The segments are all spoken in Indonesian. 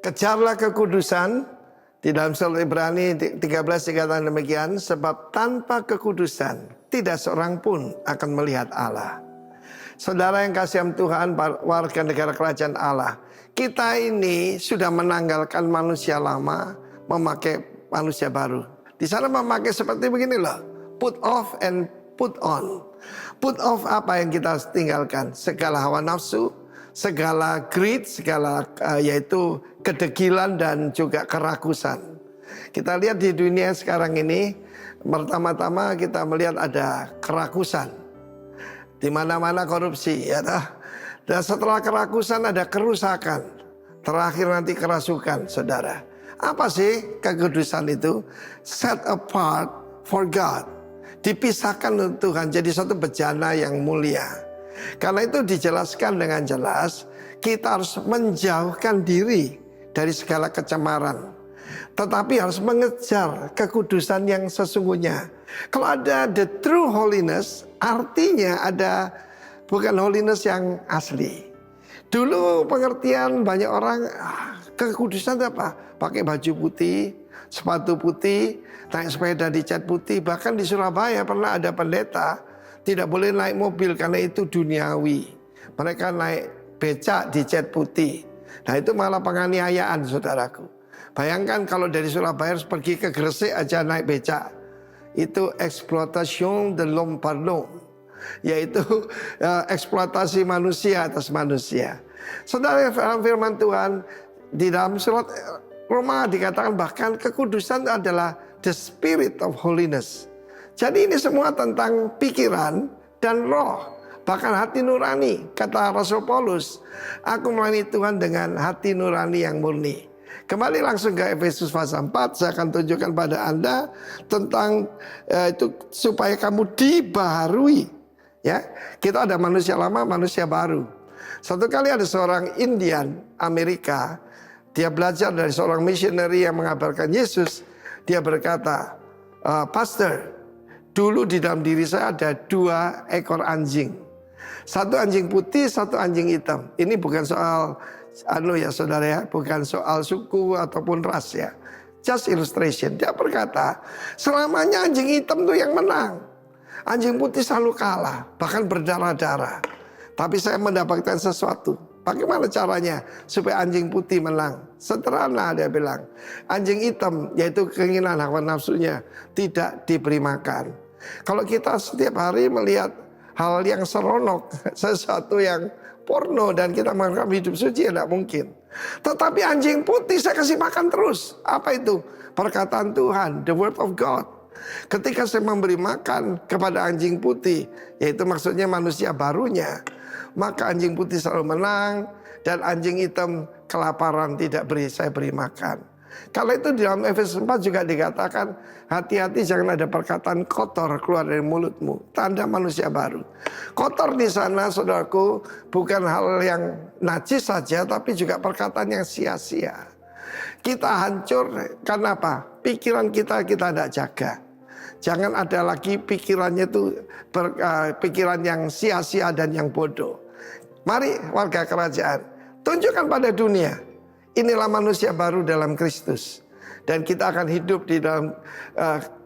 Kejarlah kekudusan. Di dalam surat Ibrani 13 dikatakan demikian, sebab tanpa kekudusan tidak seorang pun akan melihat Allah. Saudara yang kasihan Tuhan, warga negara kerajaan Allah, kita ini sudah menanggalkan manusia lama, memakai manusia baru. Di sana memakai seperti begini loh, put off and put on. Put off apa yang kita tinggalkan? Segala hawa nafsu, segala greed, segala yaitu kedegilan dan juga kerakusan. Kita lihat di dunia sekarang ini, pertama-tama kita melihat ada kerakusan. Di mana-mana korupsi, ya dah. Dan setelah kerakusan ada kerusakan. Terakhir nanti kerasukan, saudara. Apa sih kekudusan itu? Set apart for God. Dipisahkan untuk Tuhan, jadi satu bejana yang mulia. Karena itu dijelaskan dengan jelas, kita harus menjauhkan diri dari segala kecemaran. Tetapi harus mengejar kekudusan yang sesungguhnya. Kalau ada the true holiness, artinya ada bukan holiness yang asli. Dulu pengertian banyak orang, kekudusan apa? Pakai baju putih, sepatu putih, naik sepeda dicat putih. Bahkan di Surabaya pernah ada pendeta tidak boleh naik mobil karena itu duniawi. Mereka naik becak dicat putih. Nah itu malah penganiayaan, saudaraku. Bayangkan kalau dari Surabaya harus pergi ke Gresik aja naik becak. Itu eksploitasi de l'homme par l'homme, yaitu eksploitasi manusia atas manusia. Saudara, dalam firman Tuhan di dalam surat Roma dikatakan bahkan kekudusan adalah the spirit of holiness. Jadi ini semua tentang pikiran dan roh, bahkan hati nurani. Kata Rasul Paulus, aku melayani Tuhan dengan hati nurani yang murni. Kembali langsung ke Efesus pasal 4, saya akan tunjukkan pada Anda tentang itu supaya kamu dibaharui. Ya, kita ada manusia lama, manusia baru. Satu kali ada seorang Indian Amerika, dia belajar dari seorang missionary yang mengabarkan Yesus. Dia berkata, Pastor, dulu di dalam diri saya ada 2 ekor anjing. Satu anjing putih, satu anjing hitam. Ini bukan soal ya saudara ya, bukan soal suku ataupun ras ya. Just illustration. Dia berkata, selamanya anjing hitam tuh yang menang. Anjing putih selalu kalah, bahkan berdarah-darah. Tapi saya mendapatkan sesuatu. Bagaimana caranya supaya anjing putih menang? Sederhana, dia bilang. Anjing hitam, yaitu keinginan hawa nafsunya, tidak diberi makan. Kalau kita setiap hari melihat hal yang seronok, sesuatu yang porno dan kita menganggap hidup suci, tidak mungkin. Tetapi anjing putih saya kasih makan terus. Apa itu? Perkataan Tuhan, the word of God. Ketika saya memberi makan kepada anjing putih, yaitu maksudnya manusia barunya, maka anjing putih selalu menang dan anjing hitam kelaparan tidak saya beri makan. Kalau itu di dalam Efesus 4 juga dikatakan, hati-hati jangan ada perkataan kotor keluar dari mulutmu. Tanda manusia baru. Kotor di sana, saudaraku, bukan hal yang najis saja, tapi juga perkataan yang sia-sia. Kita hancur karena apa? Pikiran kita tidak jaga. Jangan ada lagi pikirannya itu pikiran yang sia-sia dan yang bodoh. Mari warga kerajaan, tunjukkan pada dunia. Inilah manusia baru dalam Kristus. Dan kita akan hidup di dalam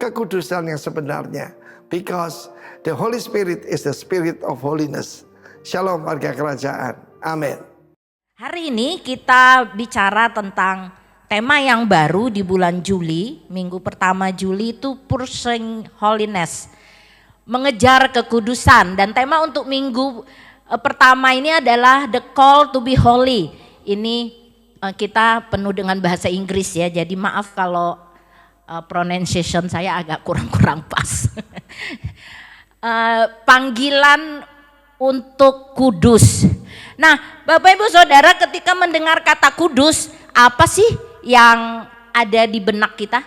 kekudusan yang sebenarnya. Because the Holy Spirit is the spirit of holiness. Shalom warga kerajaan. Amin. Hari ini kita bicara tentang tema yang baru di bulan Juli. Minggu pertama Juli itu Pursuing Holiness. Mengejar kekudusan. Dan tema untuk minggu pertama ini adalah The Call to be Holy. Ini kita penuh dengan bahasa Inggris ya, jadi maaf kalau pronunciation saya agak kurang pas. Panggilan untuk kudus. Nah, Bapak Ibu Saudara, ketika mendengar kata kudus, apa sih yang ada di benak kita?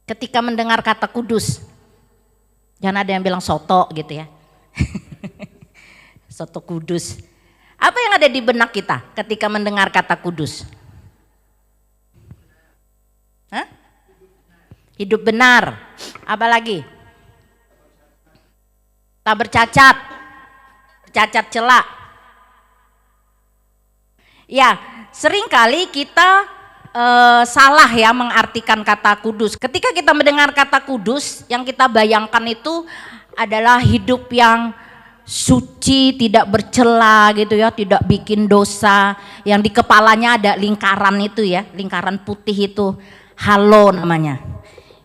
Ketika mendengar kata kudus, jangan ada yang bilang soto gitu ya. Soto kudus. Apa yang ada di benak kita ketika mendengar kata kudus? Hah? Hidup benar. Apa lagi? Tak bercacat. Cacat celak. Ya, seringkali kita salah ya mengartikan kata kudus. Ketika kita mendengar kata kudus, yang kita bayangkan itu adalah hidup yang suci, tidak bercela gitu ya, tidak bikin dosa, yang di kepalanya ada lingkaran itu ya, lingkaran putih itu, halo namanya.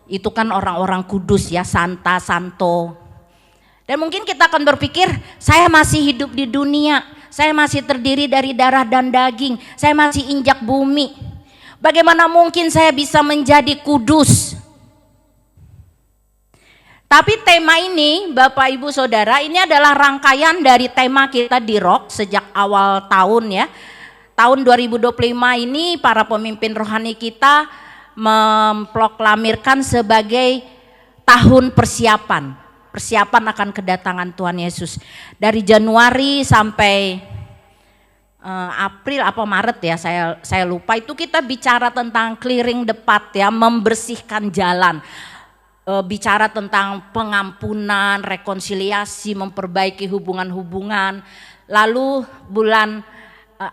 Itu kan orang-orang kudus ya, santa, santo. Dan mungkin kita akan berpikir, saya masih hidup di dunia, saya masih terdiri dari darah dan daging, saya masih injak bumi. Bagaimana mungkin saya bisa menjadi kudus? Tapi tema ini, Bapak Ibu Saudara, ini adalah rangkaian dari tema kita di Rock sejak awal tahun ya. Tahun 2025 ini para pemimpin rohani kita memproklamirkan sebagai tahun persiapan. Persiapan akan kedatangan Tuhan Yesus. Dari Januari sampai April apa Maret ya, saya lupa, itu kita bicara tentang clearing the path ya, membersihkan jalan. Bicara tentang pengampunan, rekonsiliasi, memperbaiki hubungan-hubungan. Lalu bulan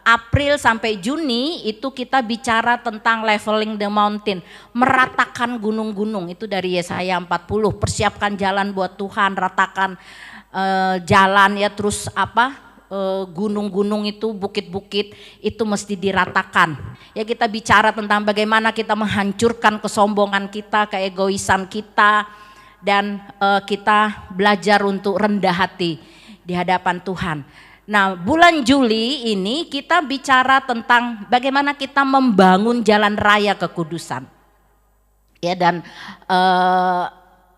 April sampai Juni itu kita bicara tentang leveling the mountain, meratakan gunung-gunung. Itu dari Yesaya 40, persiapkan jalan buat Tuhan, ratakan jalan ya, terus apa? Gunung-gunung itu, bukit-bukit itu mesti diratakan. Ya, kita bicara tentang bagaimana kita menghancurkan kesombongan kita, keegoisan kita, dan kita belajar untuk rendah hati di hadapan Tuhan. Nah, bulan Juli ini kita bicara tentang bagaimana kita membangun jalan raya kekudusan. Ya, dan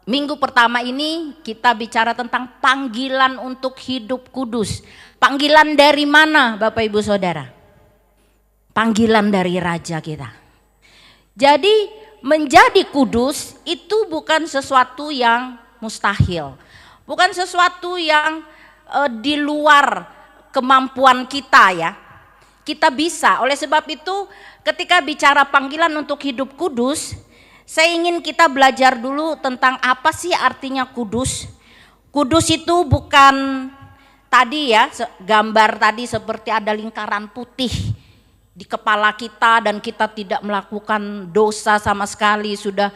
minggu pertama ini kita bicara tentang panggilan untuk hidup kudus. Panggilan dari mana Bapak Ibu Saudara? Panggilan dari Raja kita. Jadi menjadi kudus itu bukan sesuatu yang mustahil. Bukan sesuatu yang di luar kemampuan kita ya. Kita bisa, oleh sebab itu ketika bicara panggilan untuk hidup kudus, saya ingin kita belajar dulu tentang apa sih artinya kudus. Kudus itu bukan tadi ya, gambar tadi seperti ada lingkaran putih di kepala kita dan kita tidak melakukan dosa sama sekali, sudah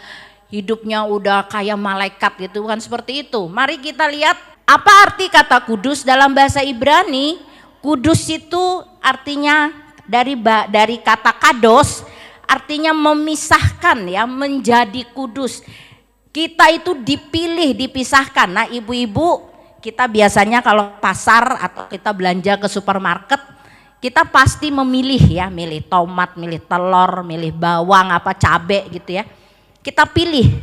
hidupnya udah kayak malaikat gitu, bukan seperti itu. Mari kita lihat apa arti kata kudus dalam bahasa Ibrani. Kudus itu artinya dari kata kados, artinya memisahkan ya, menjadi kudus. Kita itu dipilih, dipisahkan. Nah, ibu-ibu, kita biasanya kalau pasar atau kita belanja ke supermarket, kita pasti memilih ya, milih tomat, milih telur, milih bawang, apa cabe gitu ya. Kita pilih.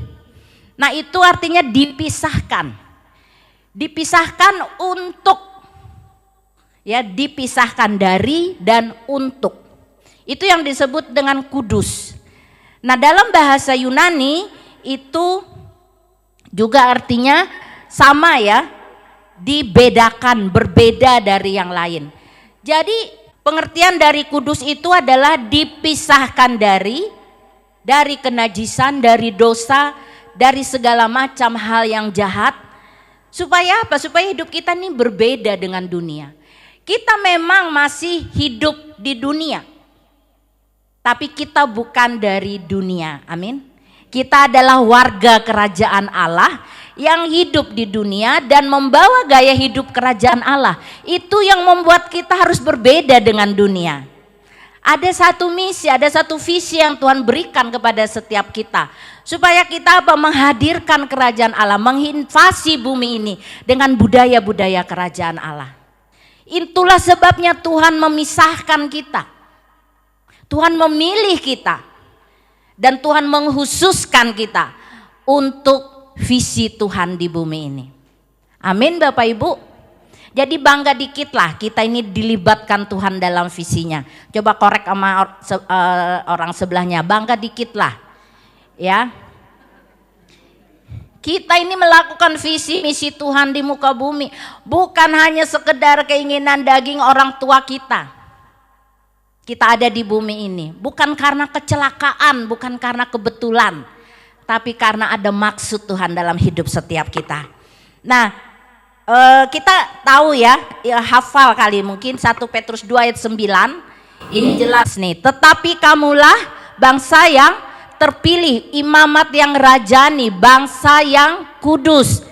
Nah, itu artinya dipisahkan. Dipisahkan untuk ya, dipisahkan dari dan untuk. Itu yang disebut dengan kudus. Nah, dalam bahasa Yunani itu juga artinya sama ya, dibedakan, berbeda dari yang lain. Jadi pengertian dari kudus itu adalah dipisahkan dari kenajisan, dari dosa, dari segala macam hal yang jahat. Supaya apa? Supaya hidup kita ini berbeda dengan dunia. Kita memang masih hidup di dunia, tapi kita bukan dari dunia. Amin. Kita adalah warga kerajaan Allah yang hidup di dunia dan membawa gaya hidup kerajaan Allah. Itu yang membuat kita harus berbeda dengan dunia. Ada satu misi, ada satu visi yang Tuhan berikan kepada setiap kita, supaya kita menghadirkan kerajaan Allah, menginvasi bumi ini dengan budaya-budaya kerajaan Allah. Itulah sebabnya Tuhan memisahkan kita. Tuhan memilih kita. Dan Tuhan menghususkan kita untuk visi Tuhan di bumi ini. Amin Bapak Ibu. Jadi bangga dikit lah kita ini dilibatkan Tuhan dalam visinya. Coba korek sama orang sebelahnya, bangga dikit lah ya. Kita ini melakukan visi misi Tuhan di muka bumi, bukan hanya sekedar keinginan daging orang tua kita. Kita ada di bumi ini bukan karena kecelakaan, bukan karena kebetulan, tapi karena ada maksud Tuhan dalam hidup setiap kita. Nah, kita tahu ya, hafal kali mungkin 1 Petrus 2 ayat 9, Ini jelas nih, tetapi kamulah bangsa yang terpilih, imamat yang rajani, bangsa yang kudus.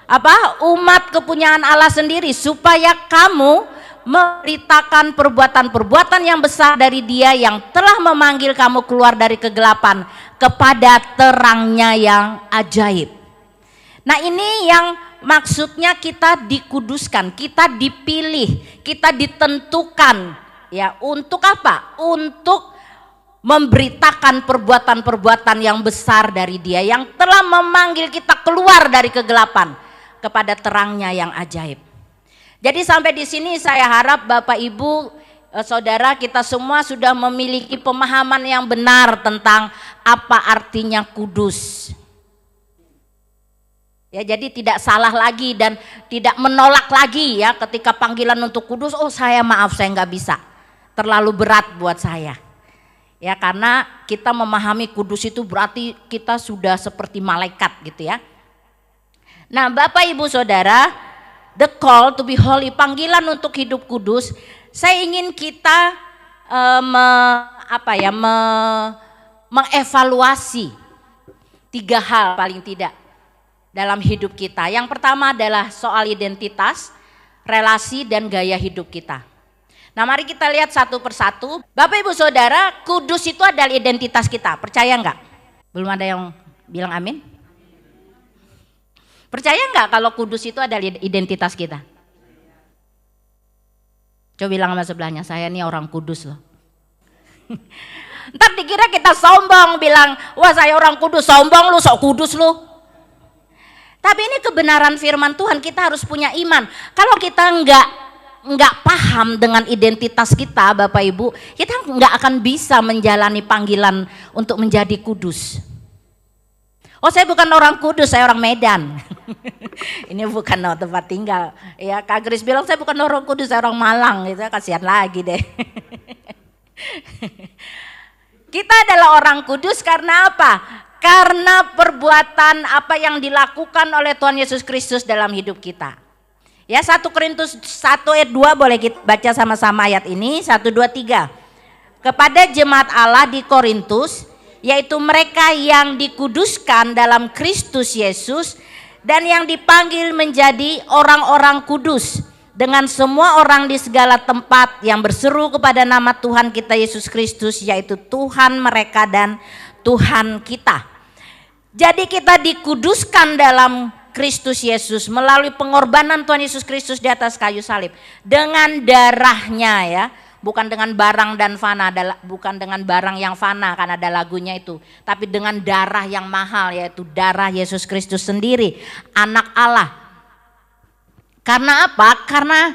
Apa? Umat kepunyaan Allah sendiri, supaya kamu memberitakan perbuatan-perbuatan yang besar dari Dia yang telah memanggil kamu keluar dari kegelapan kepada terangnya yang ajaib. Nah, ini yang maksudnya kita dikuduskan, kita dipilih, kita ditentukan, ya, untuk apa? Untuk memberitakan perbuatan-perbuatan yang besar dari Dia yang telah memanggil kita keluar dari kegelapan kepada terangnya yang ajaib. Jadi sampai di sini saya harap Bapak Ibu, saudara, kita semua sudah memiliki pemahaman yang benar tentang apa artinya kudus. Ya, jadi tidak salah lagi dan tidak menolak lagi ya ketika panggilan untuk kudus. Oh, saya maaf, saya nggak bisa, terlalu berat buat saya. Ya, karena kita memahami kudus itu berarti kita sudah seperti malaikat gitu ya. Nah, Bapak Ibu Saudara, the call to be holy, panggilan untuk hidup kudus, saya ingin kita mengevaluasi 3 hal paling tidak dalam hidup kita. Yang pertama adalah soal identitas, relasi, dan gaya hidup kita. Nah, mari kita lihat satu persatu. Bapak Ibu Saudara, kudus itu adalah identitas kita, percaya enggak? Belum ada yang bilang amin? Percaya enggak kalau kudus itu adalah identitas kita? Coba bilang sama sebelahnya, saya nih orang kudus loh. Ntar dikira kita sombong, bilang, wah saya orang kudus, sombong lu, sok kudus lu. Tapi ini kebenaran firman Tuhan, kita harus punya iman. Kalau kita enggak paham dengan identitas kita, Bapak Ibu, kita enggak akan bisa menjalani panggilan untuk menjadi kudus. Oh, saya bukan orang Kudus, saya orang Medan. Ini bukan tempat tinggal. Ya, Kak Grace bilang saya bukan orang Kudus, saya orang Malang. Itu kasihan lagi deh. Kita adalah orang kudus karena apa? Karena perbuatan apa yang dilakukan oleh Tuhan Yesus Kristus dalam hidup kita. Ya, 1 Korintus 1 ayat 2 boleh kita baca sama-sama ayat ini. 1, 2, 3. Kepada jemaat Allah di Korintus, yaitu mereka yang dikuduskan dalam Kristus Yesus dan yang dipanggil menjadi orang-orang kudus, dengan semua orang di segala tempat yang berseru kepada nama Tuhan kita Yesus Kristus, yaitu Tuhan mereka dan Tuhan kita. Jadi kita dikuduskan dalam Kristus Yesus melalui pengorbanan Tuhan Yesus Kristus di atas kayu salib dengan darahnya, ya. Bukan dengan barang dan fana, bukan dengan barang yang fana karena ada lagunya itu, tapi dengan darah yang mahal, yaitu darah Yesus Kristus sendiri, anak Allah. Karena apa? Karena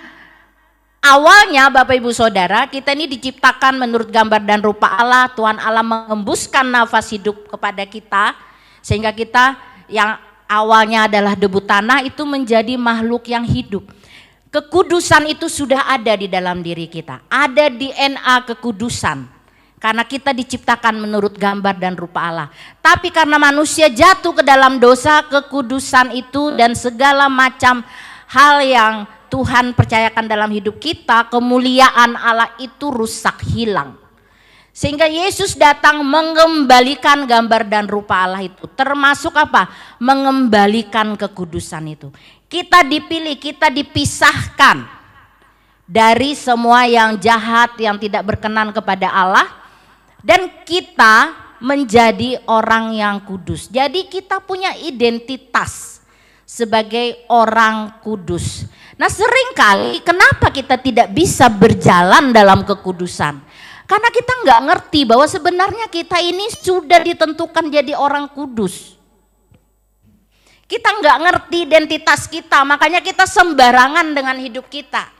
awalnya Bapak Ibu Saudara, kita ini diciptakan menurut gambar dan rupa Allah. Tuhan Allah mengembuskan nafas hidup kepada kita, sehingga kita yang awalnya adalah debu tanah itu menjadi makhluk yang hidup. Kekudusan itu sudah ada di dalam diri kita, ada DNA kekudusan, karena kita diciptakan menurut gambar dan rupa Allah. Tapi karena manusia jatuh ke dalam dosa, kekudusan itu dan segala macam hal yang Tuhan percayakan dalam hidup kita, kemuliaan Allah itu rusak, hilang. Sehingga Yesus datang mengembalikan gambar dan rupa Allah itu, termasuk apa? Mengembalikan kekudusan itu. Kita dipilih, kita dipisahkan dari semua yang jahat, yang tidak berkenan kepada Allah, dan kita menjadi orang yang kudus. Jadi kita punya identitas sebagai orang kudus. Nah, seringkali kenapa kita tidak bisa berjalan dalam kekudusan? Karena kita nggak ngerti bahwa sebenarnya kita ini sudah ditentukan jadi orang kudus. Kita nggak ngerti identitas kita, makanya kita sembarangan dengan hidup kita.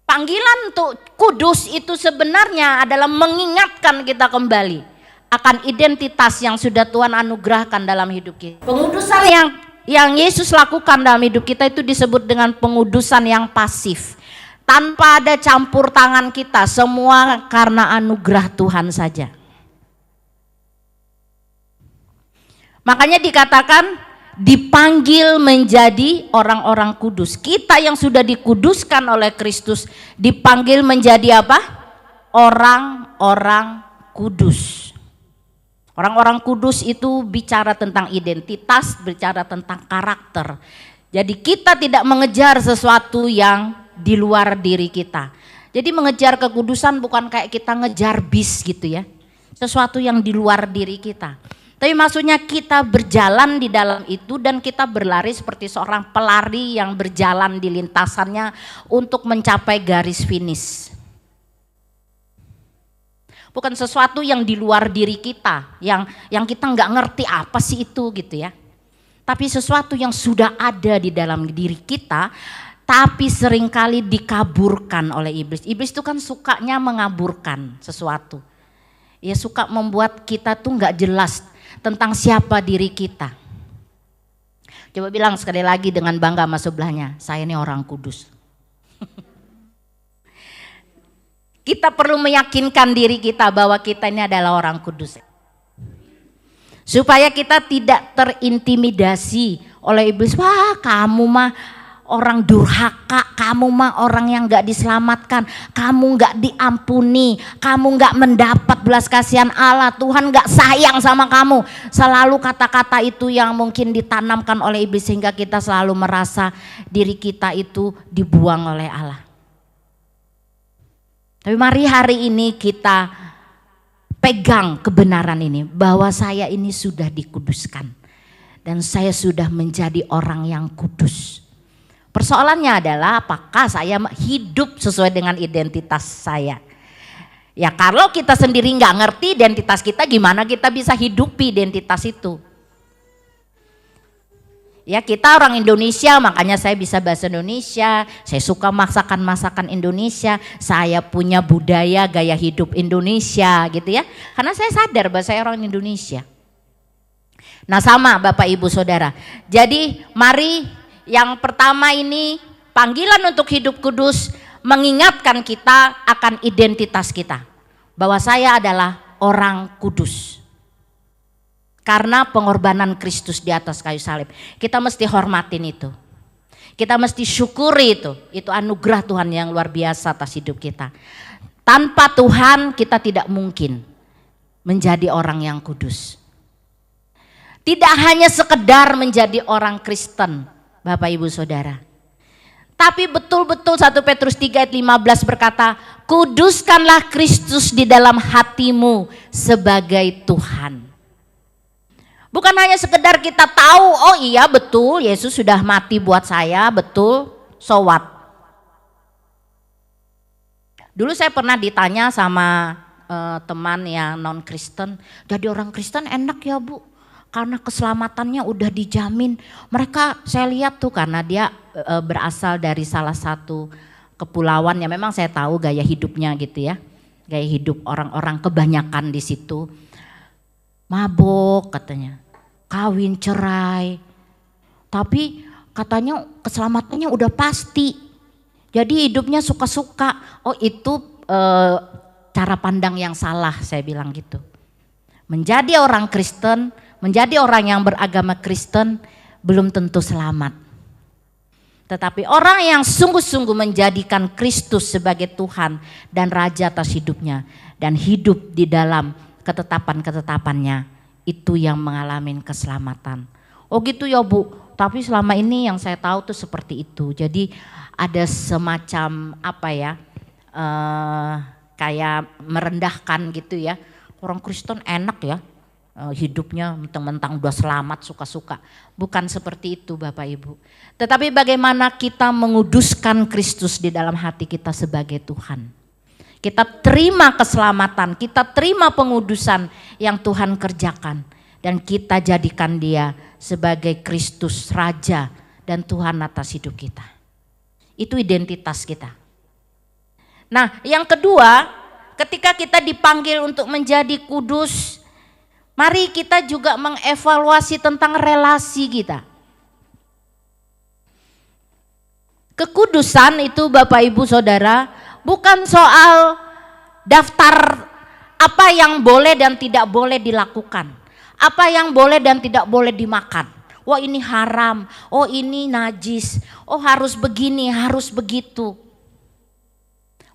Panggilan untuk kudus itu sebenarnya adalah mengingatkan kita kembali akan identitas yang sudah Tuhan anugerahkan dalam hidup kita. Pengudusan yang Yesus lakukan dalam hidup kita itu disebut dengan pengudusan yang pasif. Tanpa ada campur tangan kita, semua karena anugerah Tuhan saja. Makanya dikatakan dipanggil menjadi orang-orang kudus. Kita yang sudah dikuduskan oleh Kristus dipanggil menjadi apa? Orang-orang kudus. Orang-orang kudus itu bicara tentang identitas, bicara tentang karakter. Jadi kita tidak mengejar sesuatu yang di luar diri kita. Jadi mengejar kekudusan bukan kayak kita ngejar bis gitu ya. Sesuatu yang di luar diri kita. Tapi maksudnya kita berjalan di dalam itu dan kita berlari seperti seorang pelari yang berjalan di lintasannya untuk mencapai garis finish. Bukan sesuatu yang di luar diri kita, yang kita nggak ngerti apa sih itu gitu ya. Tapi sesuatu yang sudah ada di dalam diri kita, tapi seringkali dikaburkan oleh iblis. Iblis itu kan sukanya mengaburkan sesuatu. Ya suka membuat kita tuh nggak jelas tentang siapa diri kita. Coba bilang sekali lagi dengan bangga sama sebelahnya, saya ini orang kudus. Kita perlu meyakinkan diri kita bahwa kita ini adalah orang kudus. Supaya kita tidak terintimidasi oleh iblis. Wah, kamu mah orang durhaka, kamu mah orang yang gak diselamatkan, kamu gak diampuni, kamu gak mendapat belas kasihan Allah, Tuhan gak sayang sama kamu. Selalu kata-kata itu yang mungkin ditanamkan oleh iblis sehingga kita selalu merasa diri kita itu dibuang oleh Allah. Tapi mari hari ini kita pegang kebenaran ini bahwa saya ini sudah dikuduskan dan saya sudah menjadi orang yang kudus. Persoalannya adalah apakah saya hidup sesuai dengan identitas saya. Ya kalau kita sendiri nggak ngerti identitas kita, gimana kita bisa hidupi identitas itu. Ya kita orang Indonesia, makanya saya bisa bahasa Indonesia, saya suka masakan-masakan Indonesia, saya punya budaya gaya hidup Indonesia gitu ya. Karena saya sadar bahwa saya orang Indonesia. Nah sama Bapak Ibu Saudara, jadi mari yang pertama ini panggilan untuk hidup kudus mengingatkan kita akan identitas kita. Bahwa saya adalah orang kudus. Karena pengorbanan Kristus di atas kayu salib. Kita mesti hormatin itu. Kita mesti syukuri itu. Itu anugerah Tuhan yang luar biasa atas hidup kita. Tanpa Tuhan kita tidak mungkin menjadi orang yang kudus. Tidak hanya sekedar menjadi orang Kristen, Bapak Ibu Saudara. Tapi betul-betul 1 Petrus 3 ayat 15 berkata, kuduskanlah Kristus di dalam hatimu sebagai Tuhan. Bukan hanya sekedar kita tahu, oh iya betul Yesus sudah mati buat saya, betul, so what? Dulu saya pernah ditanya sama teman yang non Kristen, jadi orang Kristen enak ya Bu? Karena keselamatannya udah dijamin. Mereka saya lihat tuh karena dia berasal dari salah satu kepulauan yang memang saya tahu gaya hidupnya gitu ya. Gaya hidup orang-orang kebanyakan di situ. Mabok katanya, kawin cerai. Tapi katanya keselamatannya udah pasti. Jadi hidupnya suka-suka. Oh itu cara pandang yang salah, saya bilang gitu. Menjadi orang Kristen, menjadi orang yang beragama Kristen belum tentu selamat. Tetapi orang yang sungguh-sungguh menjadikan Kristus sebagai Tuhan dan Raja atas hidupnya dan hidup di dalam ketetapan-ketetapannya, itu yang mengalami keselamatan. Oh gitu ya Bu, tapi selama ini yang saya tahu tuh seperti itu. Jadi ada semacam apa ya, kayak merendahkan gitu ya. Orang Kristen enak ya, hidupnya mentang-mentang udah selamat suka-suka. Bukan seperti itu Bapak Ibu. Tetapi bagaimana kita menguduskan Kristus di dalam hati kita sebagai Tuhan. Kita terima keselamatan, kita terima pengudusan yang Tuhan kerjakan. Dan kita jadikan dia sebagai Kristus Raja dan Tuhan atas hidup kita. Itu identitas kita. Nah yang kedua, ketika kita dipanggil untuk menjadi kudus, mari kita juga mengevaluasi tentang relasi kita. Kekudusan itu Bapak Ibu Saudara bukan soal daftar apa yang boleh dan tidak boleh dilakukan. Apa yang boleh dan tidak boleh dimakan. wah ini haram, oh ini najis, oh harus begini, harus begitu.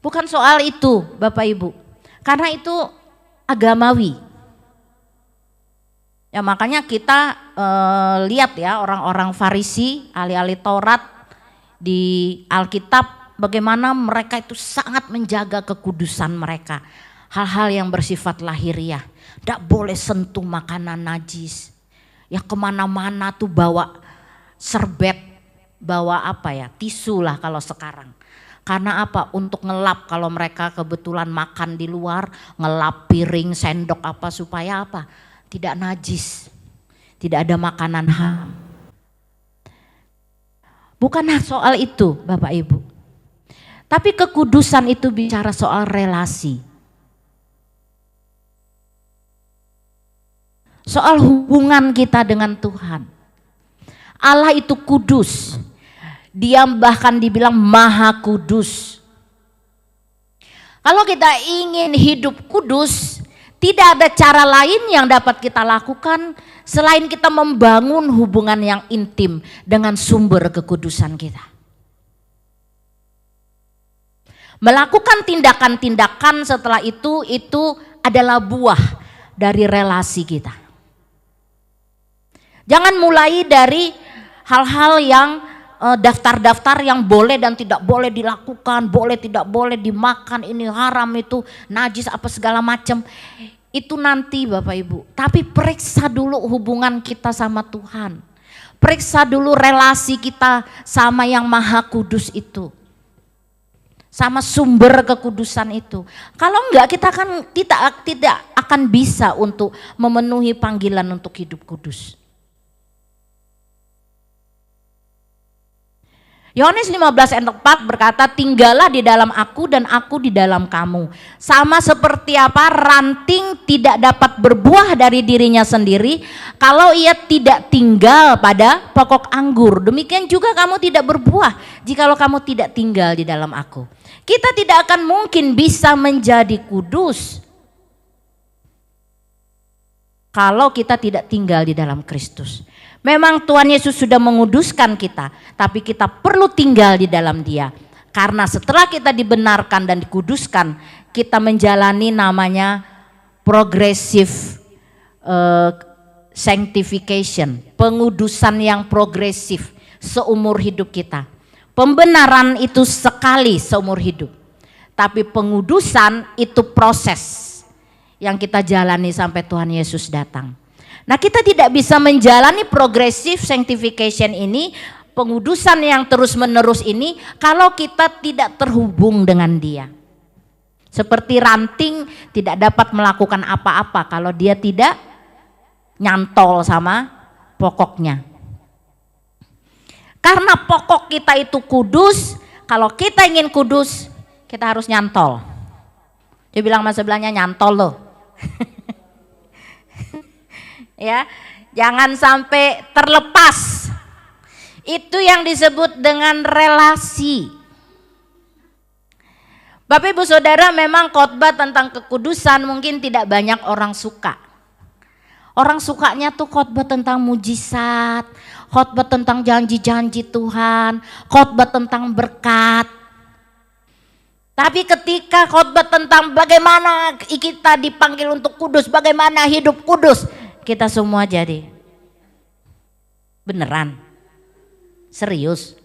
Bukan soal itu Bapak Ibu, karena itu agamawi. Ya makanya kita lihat ya orang-orang Farisi, ahli-ahli Taurat di Alkitab, bagaimana mereka itu sangat menjaga kekudusan mereka. Hal-hal yang bersifat lahiriah, tidak boleh sentuh makanan najis. Ya kemana-mana tuh bawa serbet, bawa apa ya, tisu lah kalau sekarang. Karena apa? Untuk ngelap kalau mereka kebetulan makan di luar, ngelap piring, sendok apa supaya apa? Tidak najis, tidak ada makanan haram. Bukan soal itu Bapak Ibu. Tapi kekudusan itu bicara soal relasi. Soal hubungan kita dengan Tuhan. Allah itu kudus. Dia bahkan dibilang maha kudus. Kalau kita ingin hidup kudus, tidak ada cara lain yang dapat kita lakukan selain kita membangun hubungan yang intim dengan sumber kekudusan kita. Melakukan tindakan-tindakan setelah itu adalah buah dari relasi kita. Jangan mulai dari hal-hal yang daftar-daftar yang boleh dan tidak boleh dilakukan, boleh tidak boleh dimakan, ini haram, itu najis, apa segala macam. Itu nanti Bapak Ibu, tapi periksa dulu hubungan kita sama Tuhan. Periksa dulu relasi kita sama yang maha kudus itu. Sama sumber kekudusan itu. Kalau enggak kita akan tidak akan bisa untuk memenuhi panggilan untuk hidup kudus. Yohanes 15 ayat 4 berkata, tinggallah di dalam aku dan aku di dalam kamu. Sama seperti apa ranting tidak dapat berbuah dari dirinya sendiri kalau ia tidak tinggal pada pokok anggur. Demikian juga kamu tidak berbuah jikalau kamu tidak tinggal di dalam aku. Kita tidak akan mungkin bisa menjadi kudus kalau kita tidak tinggal di dalam Kristus. Memang Tuhan Yesus sudah menguduskan kita, tapi kita perlu tinggal di dalam Dia. Karena setelah kita dibenarkan dan dikuduskan, kita menjalani namanya progressive sanctification, pengudusan yang progresif seumur hidup kita. Pembenaran itu sekali seumur hidup, tapi pengudusan itu proses yang kita jalani sampai Tuhan Yesus datang. Nah, kita tidak bisa menjalani progressive sanctification ini, pengudusan yang terus-menerus ini, kalau kita tidak terhubung dengan Dia. Seperti ranting tidak dapat melakukan apa-apa kalau dia tidak nyantol sama pokoknya. Karena pokok kita itu kudus, kalau kita ingin kudus, kita harus nyantol. Dia bilang sama sebelahnya, nyantol loh. Ya, jangan sampai terlepas. Itu yang disebut dengan relasi. Bapak Ibu Saudara, memang khotbah tentang kekudusan mungkin tidak banyak orang suka. Orang sukanya tuh khotbah tentang mujizat, khotbah tentang janji-janji Tuhan, khotbah tentang berkat. Tapi ketika khotbah tentang bagaimana kita dipanggil untuk kudus, bagaimana hidup kudus, kita semua jadi beneran serius.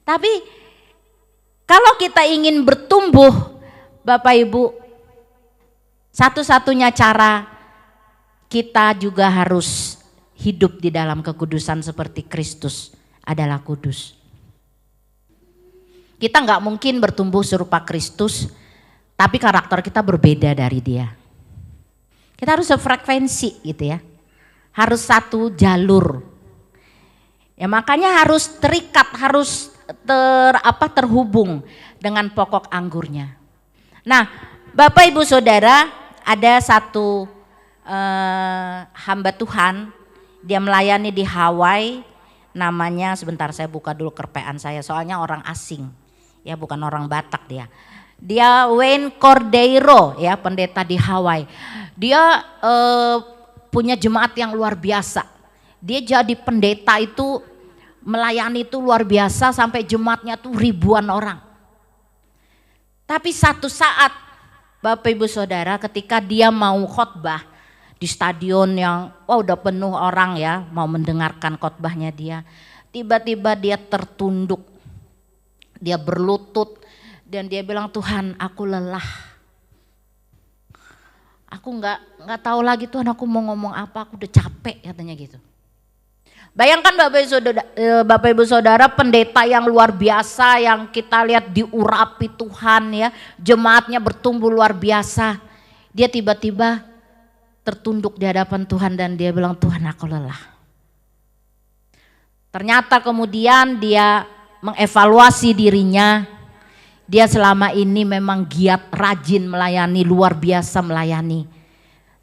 Tapi kalau kita ingin bertumbuh, Bapak Ibu, satu-satunya cara kita juga harus hidup di dalam kekudusan seperti Kristus adalah kudus. Kita nggak mungkin bertumbuh serupa Kristus, tapi karakter kita berbeda dari Dia. Kita harus sefrekuensi gitu ya, harus satu jalur. Ya makanya harus terikat, harus terhubung dengan pokok anggurnya. Nah, Bapak Ibu Saudara, ada satu hamba Tuhan, dia melayani di Hawaii, namanya, sebentar saya buka dulu kerpean saya, soalnya orang asing, ya bukan orang Batak dia. Dia Wayne Cordeiro, ya pendeta di Hawaii. Dia punya jemaat yang luar biasa. Dia jadi pendeta itu melayani itu luar biasa sampai jemaatnya tuh ribuan orang. Tapi satu saat Bapak Ibu Saudara ketika dia mau khotbah di stadion yang udah penuh orang ya mau mendengarkan khotbahnya dia. Tiba-tiba dia tertunduk, dia berlutut dan dia bilang, Tuhan aku lelah. Aku nggak tahu lagi Tuhan aku mau ngomong apa, aku udah capek katanya gitu. Bayangkan Bapak Ibu Saudara pendeta yang luar biasa yang kita lihat diurapi Tuhan ya, jemaatnya bertumbuh luar biasa. Dia tiba-tiba tertunduk di hadapan Tuhan dan dia bilang Tuhan aku lelah. Ternyata kemudian dia mengevaluasi dirinya. Dia selama ini memang giat, rajin melayani, luar biasa melayani.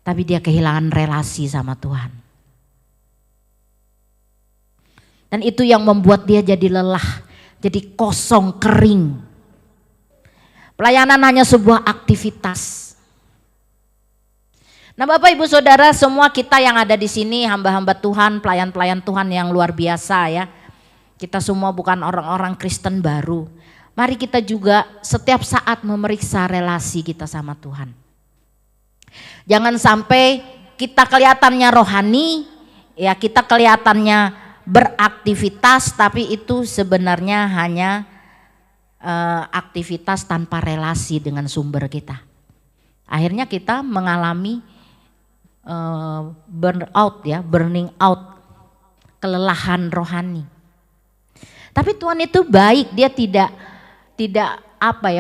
Tapi dia kehilangan relasi sama Tuhan. Dan itu yang membuat dia jadi lelah, jadi kosong, kering. Pelayanan hanya sebuah aktivitas. Nah Bapak Ibu Saudara semua kita yang ada di sini hamba-hamba Tuhan, pelayan-pelayan Tuhan yang luar biasa ya. Kita semua bukan orang-orang Kristen baru. Mari kita juga setiap saat memeriksa relasi kita sama Tuhan. Jangan sampai kita kelihatannya rohani, ya kita kelihatannya beraktivitas tapi itu sebenarnya hanya aktivitas tanpa relasi dengan sumber kita. Akhirnya kita mengalami burning out, kelelahan rohani. Tapi Tuhan itu baik, dia tidak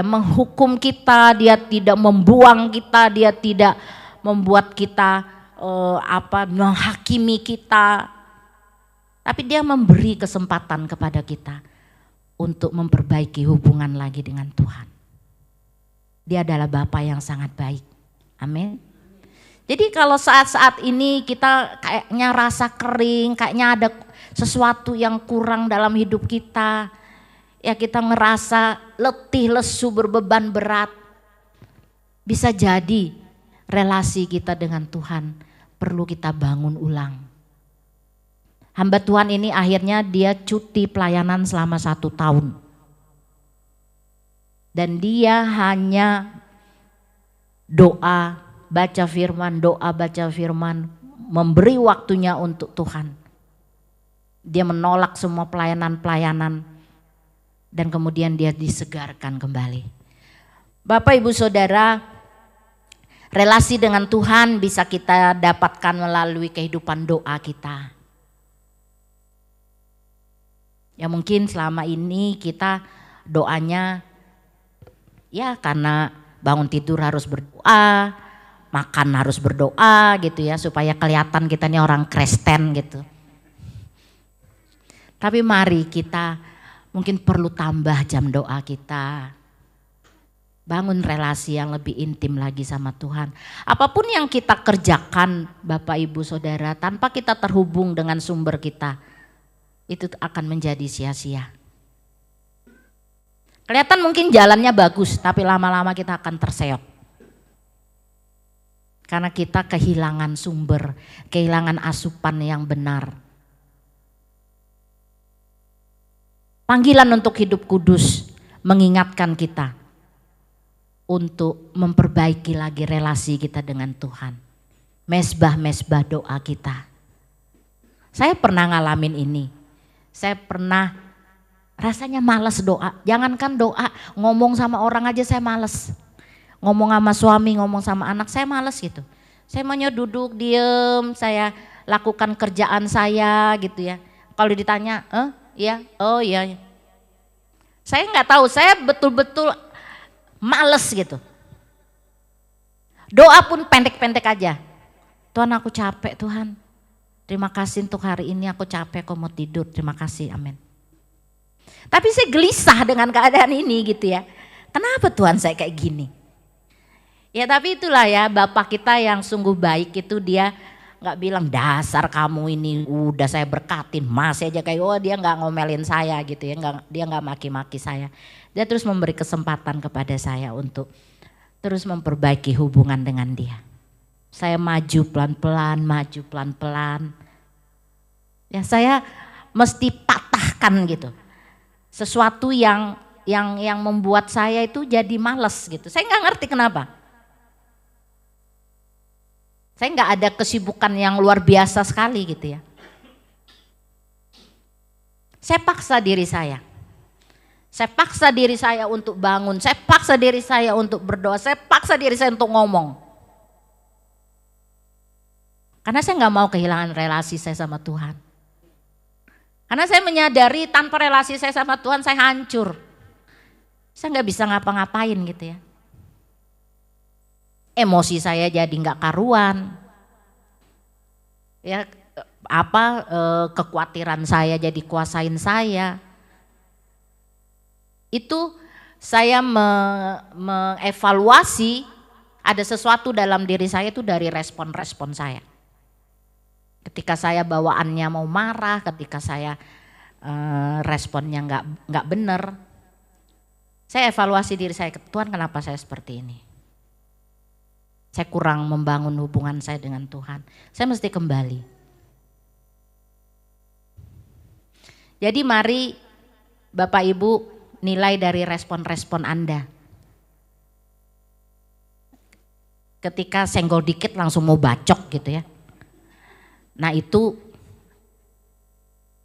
menghukum kita, dia tidak membuang kita, dia tidak membuat kita menghakimi kita. Tapi dia memberi kesempatan kepada kita untuk memperbaiki hubungan lagi dengan Tuhan. Dia adalah Bapa yang sangat baik. Amin. Jadi kalau saat-saat ini kita kayaknya rasa kering, kayaknya ada sesuatu yang kurang dalam hidup kita, ya kita ngerasa letih, lesu, berbeban berat. Bisa jadi relasi kita dengan Tuhan perlu kita bangun ulang. Hamba Tuhan ini akhirnya dia cuti pelayanan selama 1 tahun. Dan dia hanya doa, baca firman, memberi waktunya untuk Tuhan. Dia menolak semua pelayanan-pelayanan dan kemudian dia disegarkan kembali. Bapak Ibu Saudara, relasi dengan Tuhan bisa kita dapatkan melalui kehidupan doa kita. Ya mungkin selama ini kita doanya ya karena bangun tidur harus berdoa, makan harus berdoa gitu ya supaya kelihatan kita ini orang Kristen gitu. Tapi mari kita mungkin perlu tambah jam doa kita. Bangun relasi yang lebih intim lagi sama Tuhan. Apapun yang kita kerjakan Bapak Ibu Saudara tanpa kita terhubung dengan sumber kita, itu akan menjadi sia-sia. Kelihatan mungkin jalannya bagus tapi lama-lama kita akan terseok. Karena kita kehilangan sumber, kehilangan asupan yang benar. Panggilan untuk hidup kudus mengingatkan kita untuk memperbaiki lagi relasi kita dengan Tuhan. Mesbah-mesbah doa kita. Saya pernah ngalamin ini. Saya pernah rasanya malas doa. Jangankan doa, ngomong sama orang aja saya malas. Ngomong sama suami, ngomong sama anak saya malas gitu. Saya maunya duduk diem, saya lakukan kerjaan saya gitu ya. Kalau ditanya, ya, oh iya. Saya nggak tahu, saya betul-betul males gitu. Doa pun pendek-pendek aja. Tuhan aku capek Tuhan. Terima kasih untuk hari ini aku capek, aku mau tidur. Terima kasih, amin. Tapi saya gelisah dengan keadaan ini gitu ya. Kenapa Tuhan saya kayak gini? Ya tapi itulah ya Bapak kita yang sungguh baik itu dia gak bilang dasar kamu ini udah saya berkatin masih aja kayak dia gak ngomelin saya gitu ya. Dia gak maki-maki saya. Dia terus memberi kesempatan kepada saya untuk terus memperbaiki hubungan dengan dia. Saya maju pelan-pelan. Ya saya mesti patahkan gitu. Sesuatu yang membuat saya itu jadi males gitu. Saya nggak ngerti kenapa. Saya nggak ada kesibukan yang luar biasa sekali gitu ya. Saya paksa diri saya. Saya paksa diri saya untuk bangun. Saya paksa diri saya untuk berdoa. Saya paksa diri saya untuk ngomong. Karena saya nggak mau kehilangan relasi saya sama Tuhan. Karena saya menyadari tanpa relasi saya sama Tuhan saya hancur. Saya nggak bisa ngapa-ngapain gitu ya. Emosi saya jadi nggak karuan. Ya kekhawatiran saya jadi kuasain saya. Itu saya mengevaluasi ada sesuatu dalam diri saya itu dari respon-respon saya. Ketika saya bawaannya mau marah, ketika saya responnya nggak benar, saya evaluasi diri saya, Tuhan kenapa saya seperti ini? Saya kurang membangun hubungan saya dengan Tuhan. Saya mesti kembali. Jadi mari Bapak Ibu nilai dari respon-respon Anda. Ketika senggol dikit langsung mau bacok gitu ya. Nah itu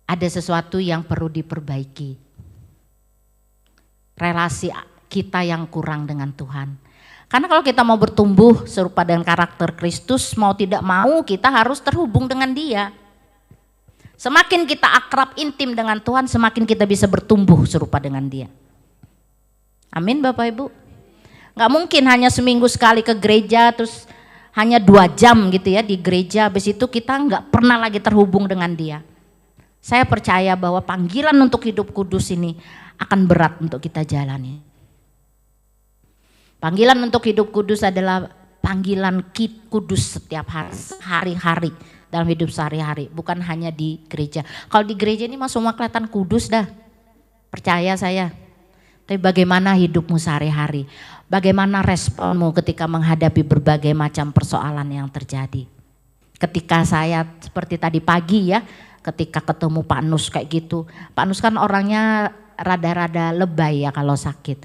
ada sesuatu yang perlu diperbaiki. Relasi kita yang kurang dengan Tuhan. Karena kalau kita mau bertumbuh serupa dengan karakter Kristus, mau tidak mau kita harus terhubung dengan Dia. Semakin kita akrab intim dengan Tuhan, semakin kita bisa bertumbuh serupa dengan Dia. Amin Bapak Ibu. Gak mungkin hanya seminggu sekali ke gereja terus hanya 2 jam gitu ya di gereja, habis itu kita gak pernah lagi terhubung dengan Dia. Saya percaya bahwa panggilan untuk hidup kudus ini akan berat untuk kita jalani. Panggilan untuk hidup kudus adalah panggilan kudus setiap hari-hari dalam hidup sehari-hari, bukan hanya di gereja. Kalau di gereja ini mah semua kelihatan kudus dah, percaya saya. Tapi bagaimana hidupmu sehari-hari? Bagaimana responmu ketika menghadapi berbagai macam persoalan yang terjadi? Ketika saya seperti tadi pagi ya, ketika ketemu Pak Nus kayak gitu. Pak Nus kan orangnya rada-rada lebay ya kalau sakit.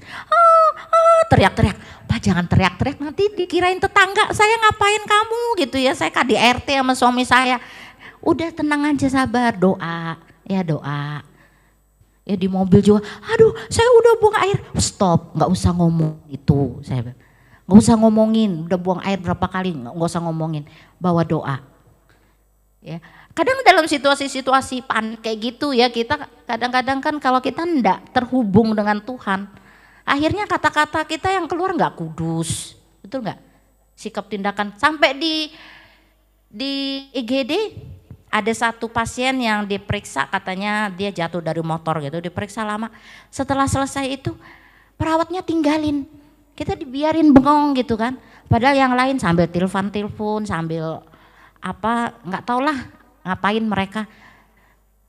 Teriak-teriak, Pak jangan teriak-teriak nanti dikirain tetangga saya ngapain kamu gitu ya. Saya KDRT sama suami saya. Udah tenang aja sabar, doa, ya doa. Ya di mobil juga, aduh saya udah buang air, stop gak usah ngomong itu. Saya gak usah ngomongin, udah buang air berapa kali, gak usah ngomongin, bawa doa. Ya. Kadang dalam situasi-situasi panik kayak gitu ya kita kadang-kadang kan kalau kita enggak terhubung dengan Tuhan, akhirnya kata-kata kita yang keluar nggak kudus, betul nggak? Sikap tindakan sampai di IGD ada satu pasien yang diperiksa katanya dia jatuh dari motor gitu, diperiksa lama. Setelah selesai itu perawatnya tinggalin, kita dibiarin bengong gitu kan. Padahal yang lain sambil telepon sambil apa nggak tau lah ngapain mereka.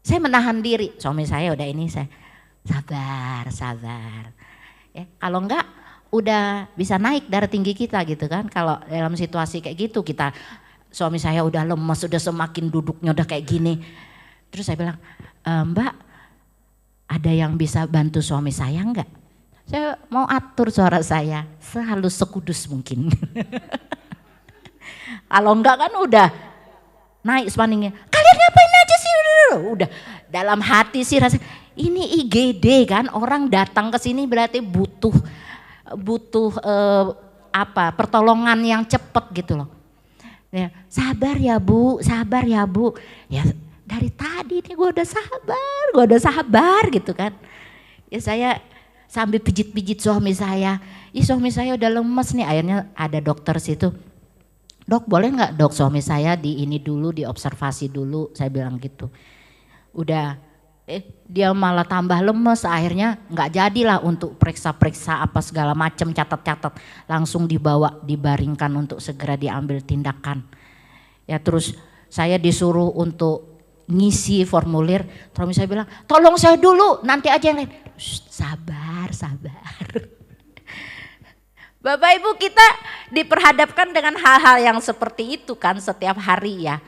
Saya menahan diri, suami saya udah ini saya sabar. Ya, kalau enggak udah bisa naik darah tinggi kita gitu kan. Kalau dalam situasi kayak gitu kita, suami saya udah lemes, udah semakin duduknya udah kayak gini. Terus saya bilang, Mbak ada yang bisa bantu suami saya enggak? Saya mau atur suara saya sehalus sekudus mungkin. Kalau enggak kan udah naik spanningnya. Kalian ngapain aja sih? Udah dalam hati sih rasa ini IGD kan, orang datang ke sini berarti butuh pertolongan yang cepat gitu loh. Ya, sabar ya Bu. Ya dari tadi nih gue udah sabar gitu kan. Ya saya sambil pijit-pijit suami saya. Suami saya udah lemes nih, akhirnya ada dokter situ. Dok boleh nggak dok suami saya di ini dulu, diobservasi dulu, saya bilang gitu. Udah dia malah tambah lemes, akhirnya nggak jadilah untuk periksa-periksa apa segala macam, catat-catat, langsung dibaringkan untuk segera diambil tindakan. Ya terus saya disuruh untuk ngisi formulir, terus saya bilang tolong saya dulu nanti aja yang lain. Sabar. Bapak Ibu, kita diperhadapkan dengan hal-hal yang seperti itu kan setiap hari ya.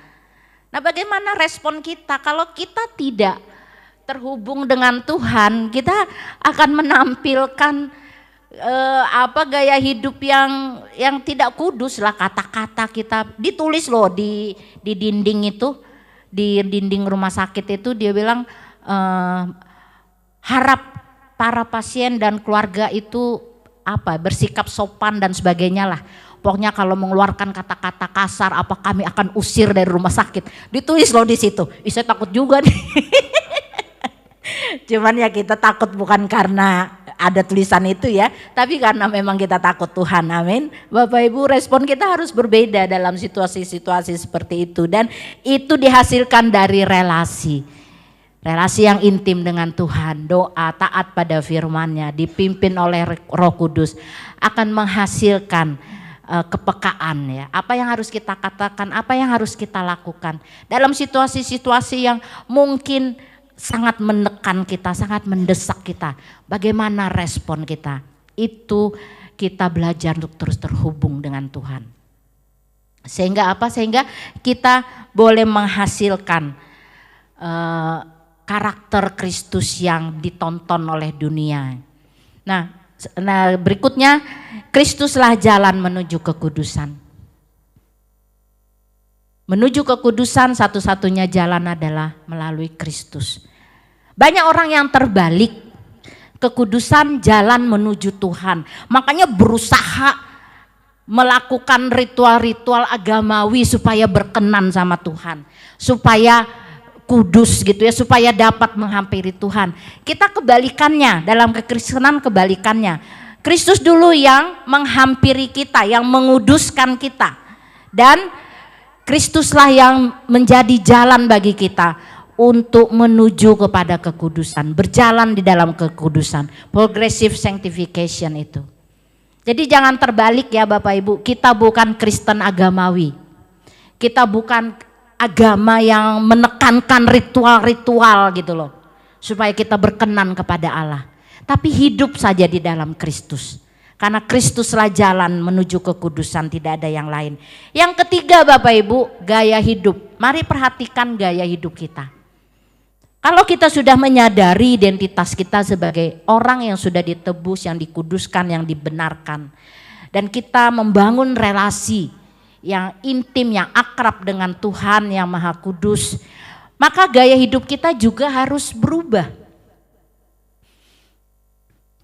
Nah, bagaimana respon kita kalau kita tidak terhubung dengan Tuhan? Kita akan menampilkan gaya hidup yang tidak kudus lah. Kata-kata kita ditulis loh di dinding itu, di dinding rumah sakit itu dia bilang harap para pasien dan keluarga itu bersikap sopan dan sebagainya lah. Pokoknya kalau mengeluarkan kata-kata kasar kami akan usir dari rumah sakit. Ditulis loh di situ. Saya takut juga nih. Cuman ya kita takut bukan karena ada tulisan itu ya, tapi karena memang kita takut Tuhan. Amin. Bapak Ibu, respon kita harus berbeda dalam situasi-situasi seperti itu, dan itu dihasilkan dari relasi yang intim dengan Tuhan. Doa, taat pada firman-Nya, dipimpin oleh Roh Kudus akan menghasilkan kepekaan ya. Apa yang harus kita katakan, apa yang harus kita lakukan dalam situasi-situasi yang mungkin sangat menekan kita, sangat mendesak kita. Bagaimana respon kita? Itu kita belajar untuk terus terhubung dengan Tuhan. Sehingga Sehingga kita boleh menghasilkan karakter Kristus yang ditonton oleh dunia. Nah berikutnya, Kristuslah jalan menuju kekudusan. Menuju kekudusan satu-satunya jalan adalah melalui Kristus. Banyak orang yang terbalik, kekudusan jalan menuju Tuhan. Makanya berusaha melakukan ritual-ritual agamawi supaya berkenan sama Tuhan. Supaya kudus gitu ya, supaya dapat menghampiri Tuhan. Kita kebalikannya, dalam kekristenan kebalikannya. Kristus dulu yang menghampiri kita, yang menguduskan kita. Dan Kristuslah yang menjadi jalan bagi kita untuk menuju kepada kekudusan, berjalan di dalam kekudusan, progressive sanctification itu. Jadi jangan terbalik ya Bapak Ibu, kita bukan Kristen agamawi. Kita bukan agama yang menekankan ritual-ritual gitu loh, supaya kita berkenan kepada Allah. Tapi hidup saja di dalam Kristus. Karena Kristuslah jalan menuju kekudusan, tidak ada yang lain. Yang ketiga Bapak Ibu, gaya hidup. Mari perhatikan gaya hidup kita. Kalau kita sudah menyadari identitas kita sebagai orang yang sudah ditebus, yang dikuduskan, yang dibenarkan. Dan kita membangun relasi yang intim, yang akrab dengan Tuhan yang Maha Kudus. Maka gaya hidup kita juga harus berubah.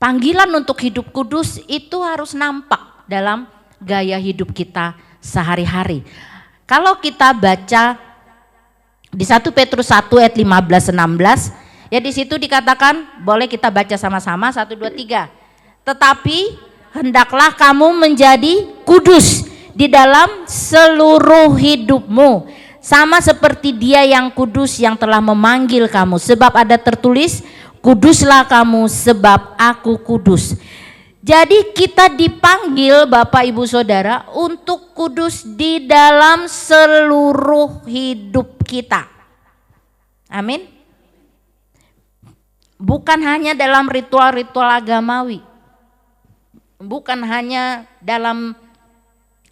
Panggilan untuk hidup kudus itu harus nampak dalam gaya hidup kita sehari-hari. Kalau kita baca di 1 Petrus 1 ayat 15-16, ya di situ dikatakan, boleh kita baca sama-sama 1, 2, 3. Tetapi hendaklah kamu menjadi kudus di dalam seluruh hidupmu, sama seperti Dia yang kudus yang telah memanggil kamu. Sebab ada tertulis, kuduslah kamu sebab aku kudus. Jadi kita dipanggil Bapak Ibu Saudara untuk kudus di dalam seluruh hidup kita. Amin. Bukan hanya dalam ritual-ritual agamawi. Bukan hanya dalam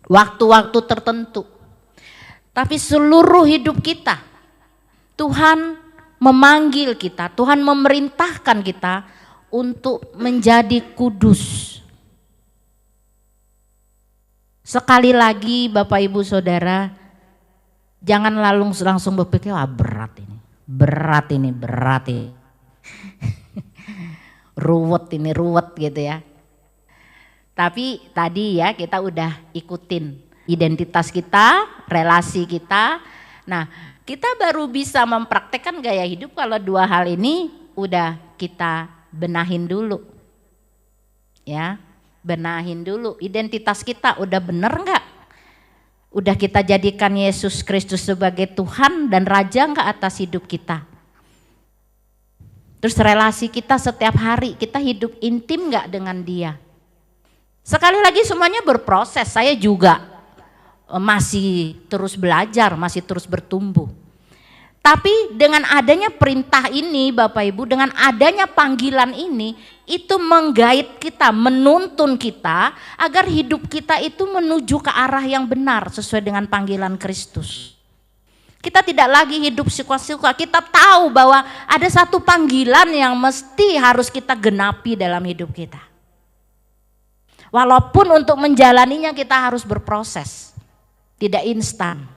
waktu-waktu tertentu. Tapi seluruh hidup kita. Tuhan memanggil kita, Tuhan memerintahkan kita untuk menjadi kudus. Sekali lagi Bapak Ibu Saudara, jangan langsung berpikir, berat ini. ruwet gitu ya. Tapi tadi ya kita udah ikutin identitas kita, relasi kita. Nah, kita baru bisa mempraktekkan gaya hidup kalau dua hal ini udah kita benahin dulu. Ya, benahin dulu. Identitas kita udah bener enggak? Udah kita jadikan Yesus Kristus sebagai Tuhan dan Raja enggak atas hidup kita? Terus relasi kita setiap hari, kita hidup intim enggak dengan Dia? Sekali lagi semuanya berproses, saya juga masih terus belajar, masih terus bertumbuh. Tapi dengan adanya perintah ini Bapak Ibu, dengan adanya panggilan ini, itu menggait kita, menuntun kita agar hidup kita itu menuju ke arah yang benar sesuai dengan panggilan Kristus. Kita tidak lagi hidup suka-suka, kita tahu bahwa ada satu panggilan yang mesti harus kita genapi dalam hidup kita. Walaupun untuk menjalaninya kita harus berproses, tidak instan.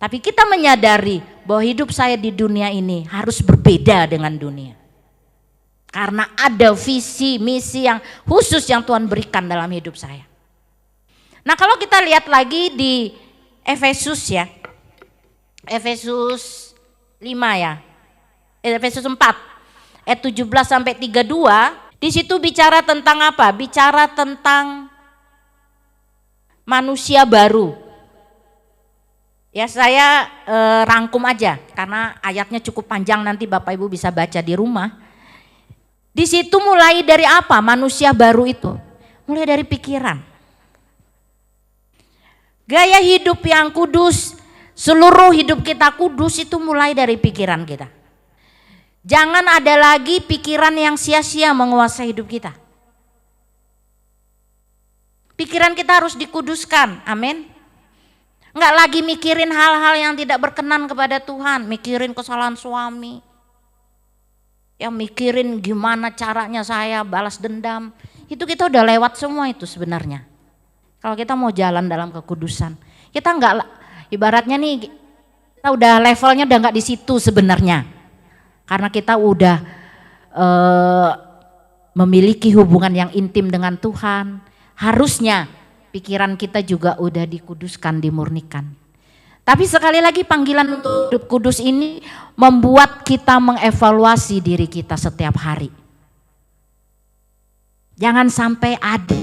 Tapi kita menyadari bahwa hidup saya di dunia ini harus berbeda dengan dunia. Karena ada visi, misi yang khusus yang Tuhan berikan dalam hidup saya. Nah, kalau kita lihat lagi di Efesus ya. Efesus 5 ya. Efesus 4 ayat 17 sampai 32, di situ bicara tentang apa? Bicara tentang manusia baru. Ya saya rangkum aja karena ayatnya cukup panjang, nanti Bapak Ibu bisa baca di rumah. Di situ mulai dari apa manusia baru itu? Mulai dari pikiran. Gaya hidup yang kudus, seluruh hidup kita kudus itu mulai dari pikiran kita. Jangan ada lagi pikiran yang sia-sia menguasai hidup kita. Pikiran kita harus dikuduskan, amin. Enggak lagi mikirin hal-hal yang tidak berkenan kepada Tuhan, mikirin kesalahan suami, yang mikirin gimana caranya saya balas dendam. Itu kita udah lewat semua itu sebenarnya. Kalau kita mau jalan dalam kekudusan, kita enggak, ibaratnya nih kita udah levelnya udah enggak di situ sebenarnya. Karena kita udah memiliki hubungan yang intim dengan Tuhan, harusnya pikiran kita juga udah dikuduskan, dimurnikan. Tapi sekali lagi panggilan untuk hidup kudus ini membuat kita mengevaluasi diri kita setiap hari. Jangan sampai ada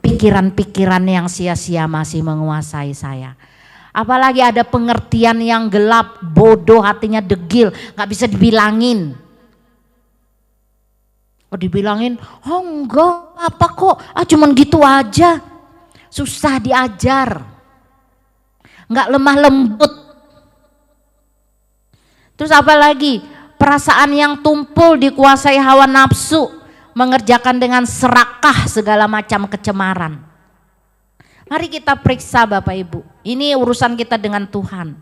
pikiran-pikiran yang sia-sia masih menguasai saya. Apalagi ada pengertian yang gelap, bodoh, hatinya degil, gak bisa dibilangin. Oh dibilangin, oh enggak apa kok, cuman gitu aja. Susah diajar, nggak lemah lembut. Terus apa lagi? Perasaan yang tumpul dikuasai hawa nafsu, mengerjakan dengan serakah segala macam kecemaran. Mari kita periksa Bapak Ibu, ini urusan kita dengan Tuhan.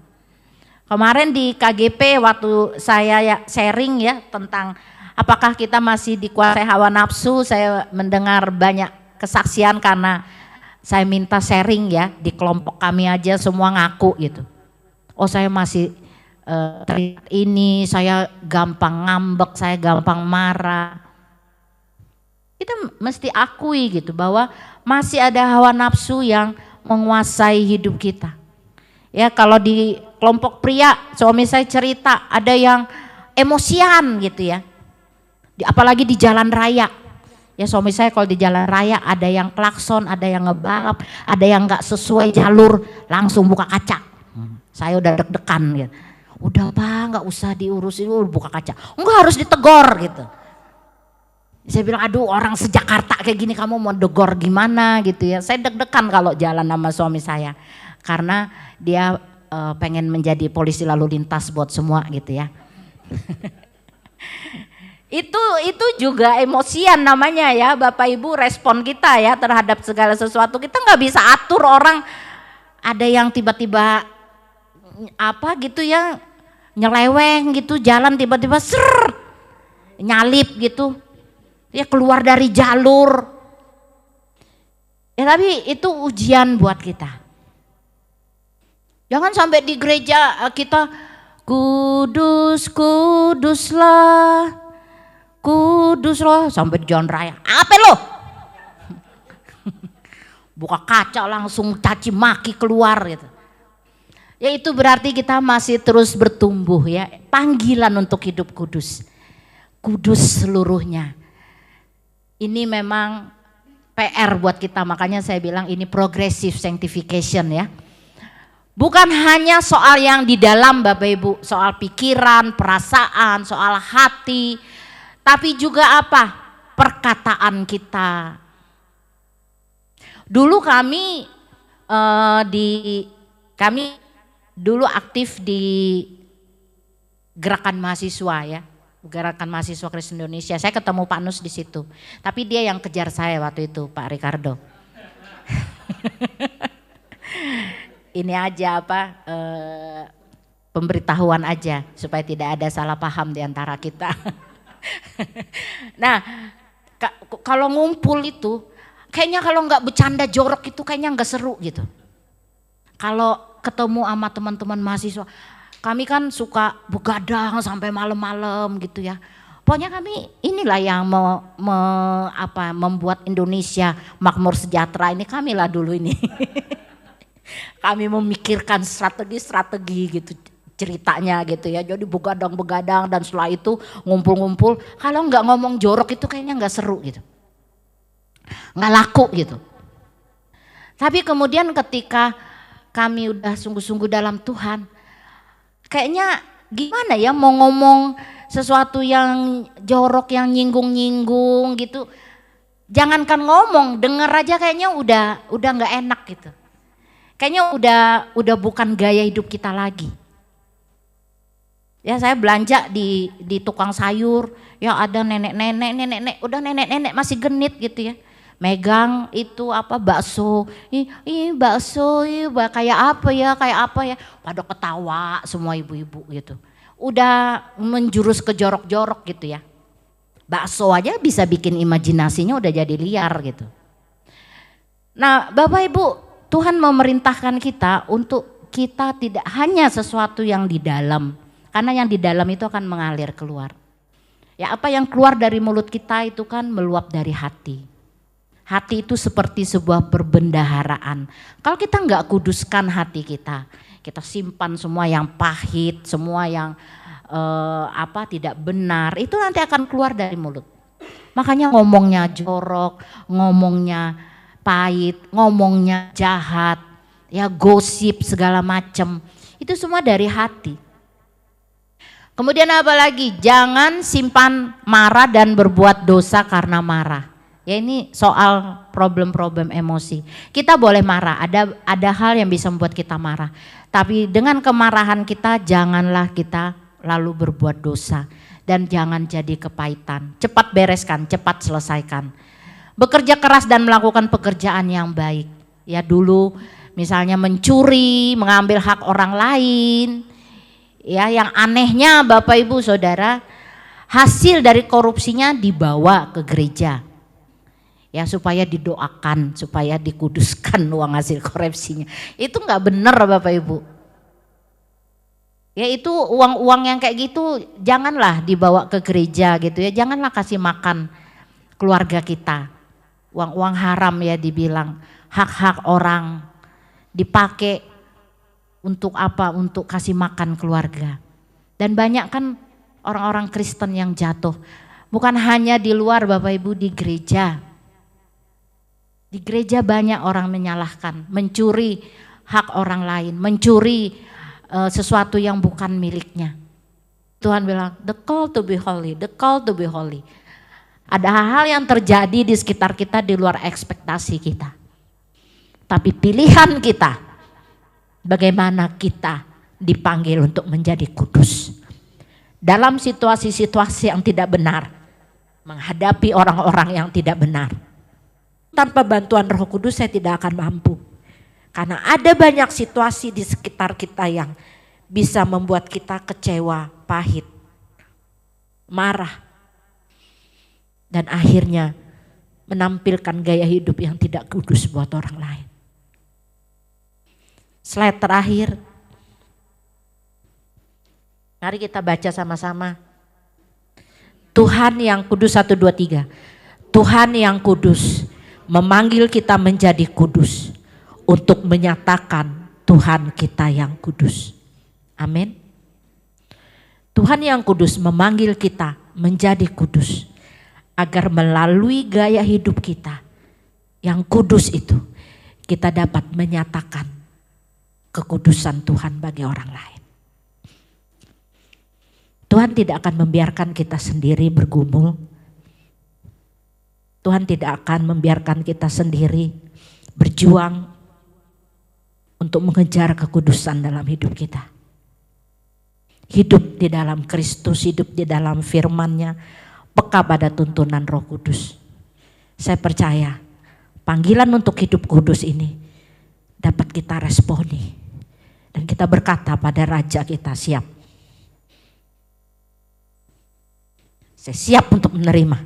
Kemarin di KGP waktu saya sharing ya tentang apakah kita masih dikuasai hawa nafsu, saya mendengar banyak kesaksian karena saya minta sharing ya, di kelompok kami aja semua ngaku gitu. Oh saya masih teriak ini, saya gampang ngambek, saya gampang marah. Kita mesti akui gitu bahwa masih ada hawa nafsu yang menguasai hidup kita. Ya kalau di kelompok pria, suami saya cerita ada yang emosian gitu ya. Apalagi di jalan raya. Ya suami saya kalau di jalan raya ada yang klakson, ada yang ngebalap, ada yang nggak sesuai jalur langsung buka kaca. Saya udah deg-degan gitu. Udah Pak nggak usah diurusin, buka kaca. Enggak harus ditegor gitu. Saya bilang aduh orang se-Jakarta kayak gini kamu mau degor gimana gitu ya. Saya deg-degan kalau jalan sama suami saya. Karena dia pengen menjadi polisi lalu lintas buat semua gitu ya. Itu juga emosian namanya ya Bapak Ibu, respon kita ya terhadap segala sesuatu. Kita nggak bisa atur orang, ada yang tiba-tiba apa gitu ya nyeleweng gitu jalan tiba-tiba nyalip gitu ya keluar dari jalur ya, tapi itu ujian buat kita. Jangan sampai di gereja kita kudus kuduslah kudus loh sampai di jalan raya. Apa lo? Buka kaca langsung caci maki keluar gitu. Ya itu berarti kita masih terus bertumbuh ya. Panggilan untuk hidup kudus. Kudus seluruhnya. Ini memang PR buat kita, makanya saya bilang ini progressive sanctification ya. Bukan hanya soal yang di dalam Bapak Ibu, soal pikiran, perasaan, soal hati, tapi juga apa? Perkataan kita. Dulu kami dulu aktif di gerakan mahasiswa ya, gerakan mahasiswa Kristen Indonesia. Saya ketemu Pak Nus di situ, tapi dia yang kejar saya waktu itu, Pak Ricardo. Ini aja pemberitahuan aja supaya tidak ada salah paham di antara kita. Nah, kalau ngumpul itu kayaknya kalau nggak bercanda jorok itu kayaknya nggak seru gitu. Kalau ketemu sama teman-teman mahasiswa, kami kan suka begadang sampai malam-malam gitu ya. Pokoknya kami inilah yang membuat Indonesia makmur sejahtera ini, kamilah dulu ini. Kami memikirkan strategi-strategi gitu ceritanya gitu ya. Jadi begadang-begadang dan setelah itu ngumpul-ngumpul. Kalau nggak ngomong jorok itu kayaknya nggak seru gitu. Nggak laku gitu. Tapi kemudian ketika kami udah sungguh-sungguh dalam Tuhan, kayaknya gimana ya mau ngomong sesuatu yang jorok, yang nyinggung-nyinggung gitu. Jangankan ngomong, denger aja kayaknya udah nggak enak gitu. Kayaknya udah bukan gaya hidup kita lagi. Ya saya belanja di tukang sayur, ya ada nenek-nenek, udah nenek-nenek masih genit gitu ya. Megang itu bakso, bakso, kayak apa ya, pada ketawa semua ibu-ibu gitu. Udah menjurus ke jorok-jorok gitu ya. Bakso aja bisa bikin imajinasinya udah jadi liar gitu. Nah Bapak Ibu, Tuhan memerintahkan kita untuk kita tidak hanya sesuatu yang di dalam, karena yang di dalam itu akan mengalir keluar. Ya apa yang keluar dari mulut kita itu kan meluap dari hati. Hati itu seperti sebuah perbendaharaan. Kalau kita nggak kuduskan hati kita simpan semua yang pahit, semua yang tidak benar, itu nanti akan keluar dari mulut. Makanya ngomongnya jorok, ngomongnya pahit, ngomongnya jahat, ya gosip segala macam, itu semua dari hati. Kemudian apa lagi? Jangan simpan marah dan berbuat dosa karena marah. Ya ini soal problem-problem emosi. Kita boleh marah, ada hal yang bisa membuat kita marah. Tapi dengan kemarahan kita janganlah kita lalu berbuat dosa. Dan jangan jadi kepahitan. Cepat bereskan, cepat selesaikan. Bekerja keras dan melakukan pekerjaan yang baik. Ya dulu misalnya mencuri, mengambil hak orang lain. Ya yang anehnya Bapak Ibu Saudara, hasil dari korupsinya dibawa ke gereja. Ya supaya didoakan, supaya dikuduskan uang hasil korupsinya. Itu nggak benar Bapak Ibu. Ya itu uang-uang yang kayak gitu janganlah dibawa ke gereja gitu ya. Janganlah kasih makan keluarga kita. Uang-uang haram ya dibilang, hak-hak orang dipakai untuk apa? Untuk kasih makan keluarga. Dan banyak kan orang-orang Kristen yang jatuh. Bukan hanya di luar Bapak Ibu, di gereja. Di gereja banyak orang menyalahkan, mencuri hak orang lain, mencuri sesuatu yang bukan miliknya. Tuhan bilang, the call to be holy, the call to be holy. Ada hal-hal yang terjadi di sekitar kita di luar ekspektasi kita. Tapi pilihan kita, bagaimana kita dipanggil untuk menjadi kudus. Dalam situasi-situasi yang tidak benar, menghadapi orang-orang yang tidak benar. Tanpa bantuan Roh Kudus saya tidak akan mampu. Karena ada banyak situasi di sekitar kita yang bisa membuat kita kecewa, pahit, marah. Dan akhirnya menampilkan gaya hidup yang tidak kudus buat orang lain. Slide terakhir. Mari kita baca sama-sama. Tuhan yang kudus 1, 2, 3. Tuhan yang kudus memanggil kita menjadi kudus untuk menyatakan Tuhan kita yang kudus. Amin. Tuhan yang kudus memanggil kita menjadi kudus agar melalui gaya hidup kita yang kudus itu kita dapat menyatakan kekudusan Tuhan bagi orang lain. Tuhan tidak akan membiarkan kita sendiri bergumul. Tuhan tidak akan membiarkan kita sendiri berjuang untuk mengejar kekudusan dalam hidup kita. hidup di dalam Kristus, hidup di dalam firman-Nya, peka pada tuntunan Roh Kudus. Saya percaya panggilan untuk hidup kudus ini dapat kita responi. Dan kita berkata pada Raja kita, siap. Saya siap untuk menerima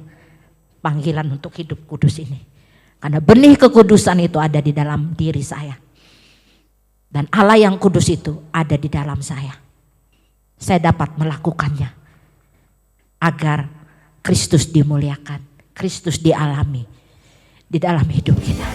panggilan untuk hidup kudus ini. Karena benih kekudusan itu ada di dalam diri saya. Dan Allah yang kudus itu ada di dalam saya. Saya dapat melakukannya. Agar Kristus dimuliakan, Kristus dialami di dalam hidup kita.